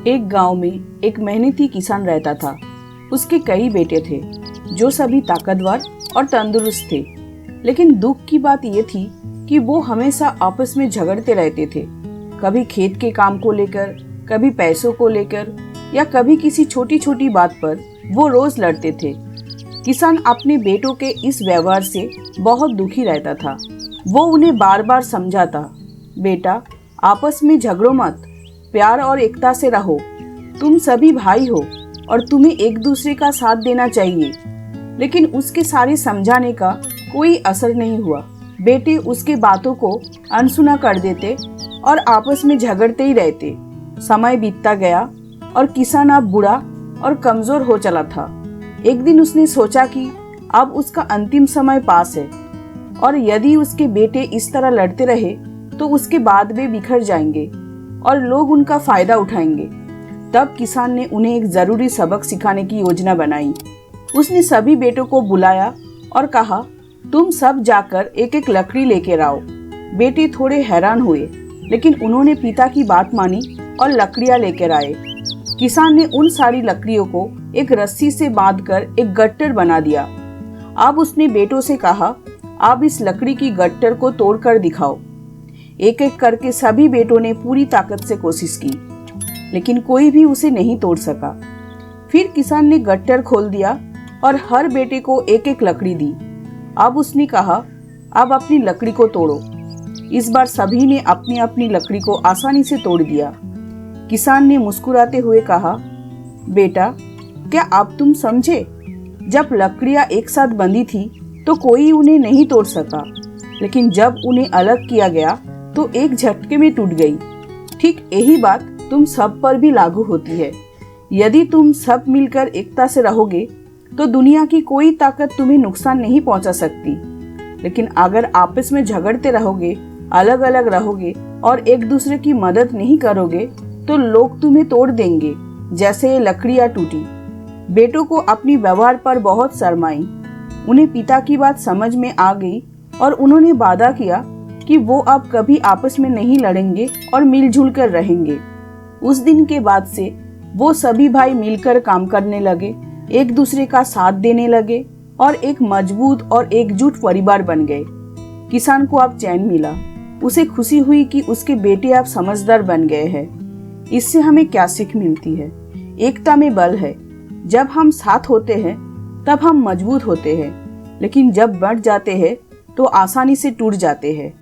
एक गांव में एक मेहनती किसान रहता था। उसके कई बेटे थे जो सभी ताकतवर और तंदुरुस्त थे। लेकिन दुख की बात यह थी कि वो हमेशा आपस में झगड़ते रहते थे। कभी खेत के काम को लेकर, कभी पैसों को लेकर, या कभी किसी छोटी छोटी बात पर वो रोज लड़ते थे। किसान अपने बेटों के इस व्यवहार से बहुत दुखी रहता था। वो उन्हें बार बार समझाता, बेटा आपस में झगड़ो मत, प्यार और एकता से रहो। तुम सभी भाई हो और तुम्हें एक दूसरे का साथ देना चाहिए। लेकिन उसके सारे समझाने का कोई असर नहीं हुआ। बेटे उसके बातों को अनसुना कर देते और आपस में झगड़ते ही रहते। समय बीतता गया और किसान अब बूढ़ा और कमजोर हो चला था। एक दिन उसने सोचा कि अब उसका अंतिम समय पास है और यदि उसके बेटे इस तरह लड़ते रहे तो उसके बाद वे बिखर जाएंगे और लोग उनका फायदा उठाएंगे। तब किसान ने उन्हें एक जरूरी सबक सिखाने की योजना बनाई। उसने सभी बेटों को बुलाया और कहा, तुम सब जाकर एक एक लकड़ी लेकर आओ। बेटे थोड़े हैरान हुए, लेकिन उन्होंने पिता की बात मानी और लकड़ियां लेकर आए। किसान ने उन सारी लकड़ियों को एक रस्सी से बांधकर एक गट्टर बना दिया। अब उसने बेटों से कहा, आप इस लकड़ी की गट्टर को तोड़कर दिखाओ। एक एक करके सभी बेटों ने पूरी ताकत से कोशिश की, लेकिन कोई भी उसे नहीं तोड़ सका। फिर किसान ने गट्टर खोल दिया और हर बेटे को एक एक लकड़ी दी। अब उसने कहा, अब अपनी लकड़ी को तोड़ो। इस बार सभी ने अपनी अपनी लकड़ी को आसानी से तोड़ दिया। किसान ने मुस्कुराते हुए कहा, बेटा क्या अब तुम समझे? जब लकड़ियां एक साथ बंधी थी तो कोई उन्हें नहीं तोड़ सका, लेकिन जब उन्हें अलग किया गया तो एक झटके में टूट गई। ठीक यही बात तुम सब पर भी लागू होती है। यदि तुम सब मिलकर एकता से रहोगे तो दुनिया की कोई ताकत तुम्हें नुकसान नहीं पहुंचा सकती। लेकिन अगर आपस में झगड़ते रहोगे, अलग अलग रहोगे और एक दूसरे की मदद नहीं करोगे तो लोग तुम्हें तोड़ देंगे, जैसे ये लकड़ियां टूटी। बेटों को अपनी व्यवहार पर बहुत शर्म आई। उन्हें पिता की बात समझ में आ गई और उन्होंने वादा किया कि वो अब कभी आपस में नहीं लड़ेंगे और मिलजुल कर रहेंगे। उस दिन के बाद से वो सभी भाई मिलकर काम करने लगे, एक दूसरे का साथ देने लगे और एक मजबूत और एकजुट परिवार बन गए। किसान को अब चैन मिला। उसे खुशी हुई कि उसके बेटे अब समझदार बन गए हैं। इससे हमें क्या सीख मिलती है? एकता में बल है। जब हम साथ होते हैं तब हम मजबूत होते हैं, लेकिन जब बढ़ जाते हैं तो आसानी से टूट जाते हैं।